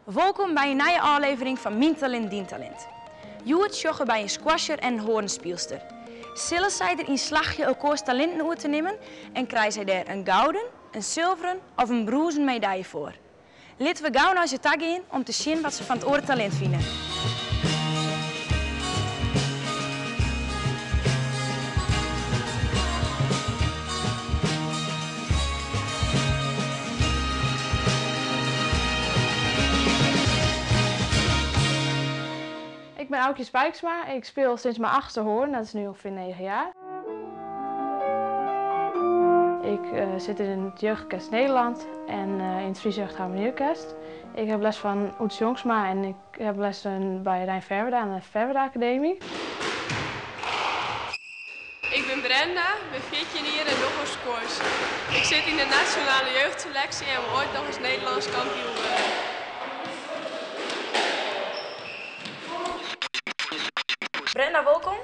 Welkom bij een nieuwe aflevering van Mijn Talent, Dien Talent. Joert joggen bij een squasher en een hoornspielster. Zullen zij er in slagje elkaars talenten uit te nemen en krijgen zij daar een gouden, een zilveren of een bronzen medaille voor. Laten we gauw naar ze tag in om te zien wat ze van het oren talent vinden. Ik ben Aukje Spijksma. Ik speel sinds mijn 8e hoorn, dat is nu ongeveer 9 jaar. Ik zit in het Jeugdorkest Nederland en in het Friese Jeugdharmonieorkest. Ik heb les van Oets Jongsma en ik heb les bij Rijn Verwerda aan de Verwerda Academie. Ik ben Brenda, ben 14 jaar en nog als coach. Ik zit in de nationale jeugdselectie en wil ooit nog eens Nederlands kampioen worden. Brenda, welkom.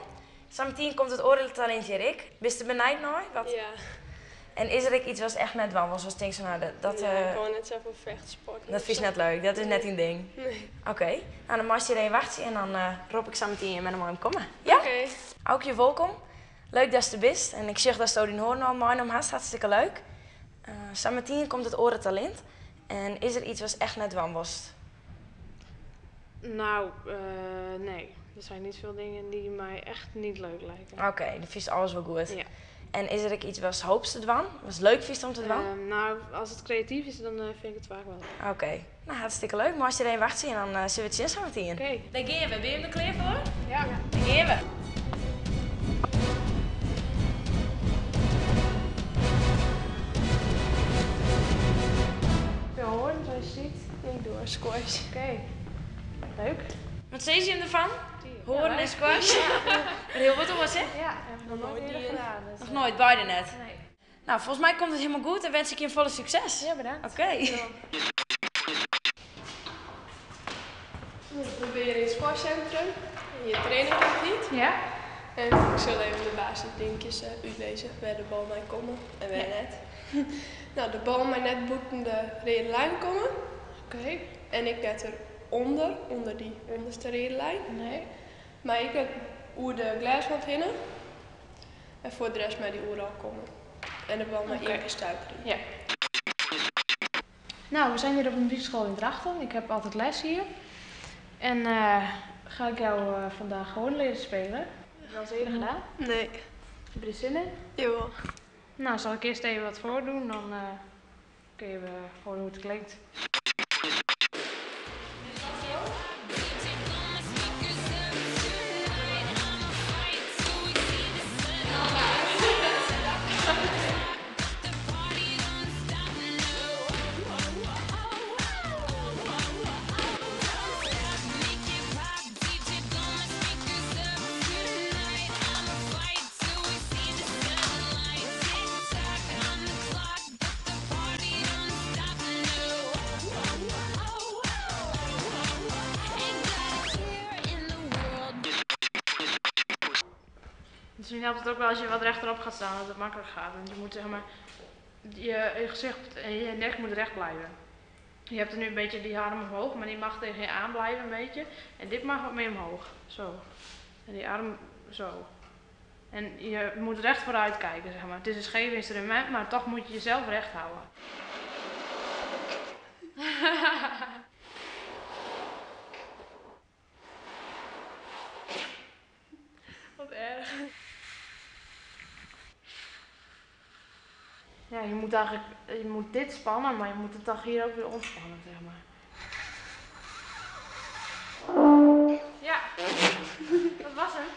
Zometeen komt het oordeeltalent hier ik. Bist je benijd naar? Wat? Ja. En is er ook iets wat echt net wam was? Denk je, nou, dat gewoon net zoveel vechtsport. dat vind je net leuk, dat is net een ding. Nee. Oké, nou dan mag je er even wachten en dan roep ik zometeen met hem aan komen. Ja? Oké. Aukje, welkom. Leuk dat je er bent. En ik zeg dat je in hoorn al mooi om hast, hartstikke leuk. Zometeen komt het orentalent. En is er iets wat echt net wam was? Nou, nee. Er zijn niet veel dingen die mij echt niet leuk lijken. Oké, dan vind je alles wel goed. Ja. En is er ook iets wat hoopste dwan? Wat leuk vindt om te dwan? Nou, als het creatief is, dan vind ik het vaak wel. Oké, nou hartstikke leuk. Maar als je er even wacht en dan zullen we het zien zometeen. Oké. Daar gaan we. Ben je er klaar voor? Ja. Daar gaan we. Veel hoorn, zoals je ziet. Ik doe squash. Oké. Leuk. Wat zei je ervan? Horen en squash? Heel wat was hè? Ja, heb ik nog nooit eerder gedaan. Dus, Nog nooit, beide net. Nee. Nou, volgens mij komt het helemaal goed en wens ik je een volle succes. Ja, bedankt. Oké. We proberen in het squashcentrum. Je training komt niet. Ja? En ik zal even de basisdingetjes uitlezen waar de bal mee komen en waar net. Nou, de bal mij net boeten de rode lijn komen. Oké. En ik net onder die onderste rode lijn. Nee. Maar ik heb oer de glaswand hinnen. En voor de rest met die oer al komen. En de bal maar Oké. één keer stuiteren. Ja. Nou, we zijn hier op een muziekschool in Drachten. Ik heb altijd les hier. En ga ik jou vandaag gewoon leren spelen. Heb je dat al eerder gedaan? Nee. Heb je er zin in? Jawel. Nou, zal ik eerst even wat voordoen, dan kun je horen hoe het klinkt. Misschien helpt het ook wel als je wat rechterop gaat staan, dat het makkelijk gaat. Want je moet zeg maar, je gezicht en je nek moet recht blijven. Je hebt er nu een beetje die arm omhoog, maar die mag tegen je aan blijven een beetje. En dit mag wat meer omhoog, zo. En die arm zo. En je moet recht vooruit kijken, zeg maar. Het is een scheef instrument, maar toch moet je jezelf recht houden. Wat erg. Ja, je moet dit spannen, maar je moet het toch hier ook weer ontspannen, zeg maar. Ja, dat was hem.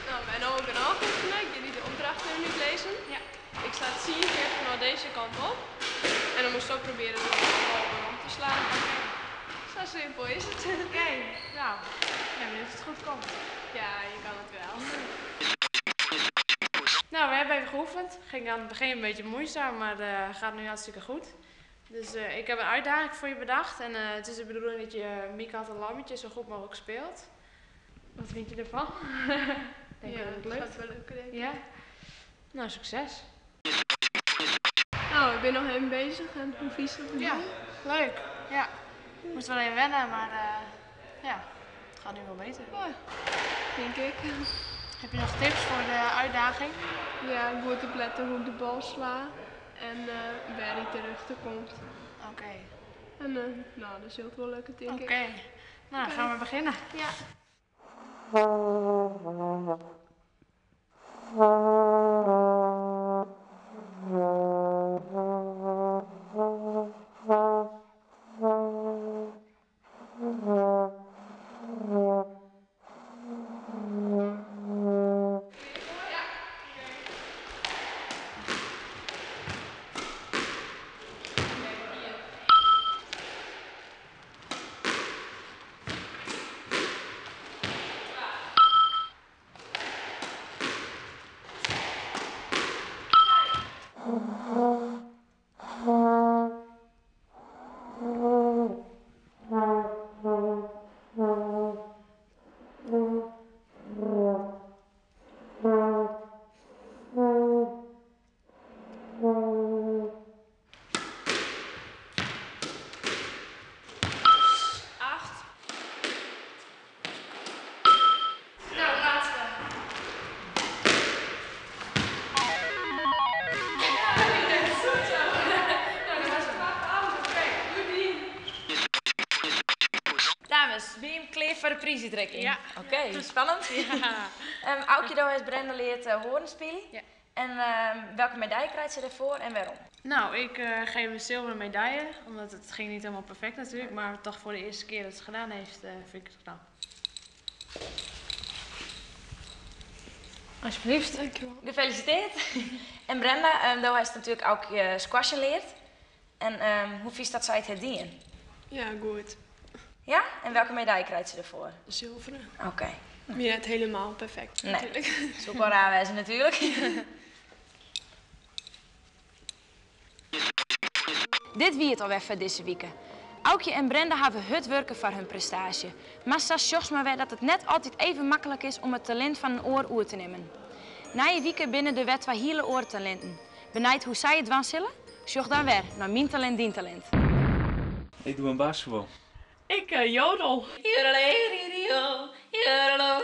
Nou, mijn ogen ben afgeoefend. Ik jullie de opdrachten nu lezen. Ja. Ik sta het 10 keer van deze kant op. En dan moest ik ook proberen de bal om te slaan. Zo simpel is het. Oké, nou, ja, dat het goed komt. Ja, je kan het wel. Nou, we hebben even geoefend. Ging aan het begin een beetje moeizaam, maar gaat nu hartstikke goed. Dus ik heb een uitdaging voor je bedacht. En het is de bedoeling dat je Mieke had een lammetje zo goed mogelijk speelt. Wat vind je ervan? Denk Ja, je dat het dat lukt? gaat wel lukken, denk ik. Ja? Nou, succes. Nou, ik ben nog even bezig en hoe vies dat Ja, leuk. Ja. Ik moest wel even wennen, maar ja, het gaat nu wel beter. denk ik. Heb je nog tips voor de uitdaging? Ja, ik moet opletten hoe ik de bal sla en waar hij terug komt. Oké. En nou, dat zult wel lukken, denk ik. Oké. Nou, gaan we beginnen. Ja. Dames, wie hem kleef voor de prijzentrekking? Ja. Oké, spannend. Ja. Aukje daar heeft Brenda leert horen spelen. Ja. En welke medaille krijgt ze ervoor en waarom? Nou, ik geef een zilveren medaille, omdat het ging niet helemaal perfect natuurlijk, maar toch voor de eerste keer dat ze het gedaan heeft, vind ik het knap. Alsjeblieft. Dankjewel. Gefeliciteerd. En Brenda, daar heeft natuurlijk ook squashen leerd. En hoe vies dat zij het herdienen? Ja, goed. Ja? En welke medaille krijgt ze ervoor? Zilveren. Oké. Maar net helemaal perfect, Nee. natuurlijk. Dat is ook wel raar wijzen natuurlijk. Dit wie het alweer voor deze week. Aukje en Brenda hebben hard werken voor hun prestatie. Maar zelfs zocht maar weer dat het net altijd even makkelijk is om het talent van een oor oer te nemen. Na je week binnen de wet van hele oortalenten. Benijd hoe zij het wanselen? Zocht dan weer naar Mijn Talent, Dien Talent. Ik doe een basketbal. Ik jodel. Jodeleo, jodeleo,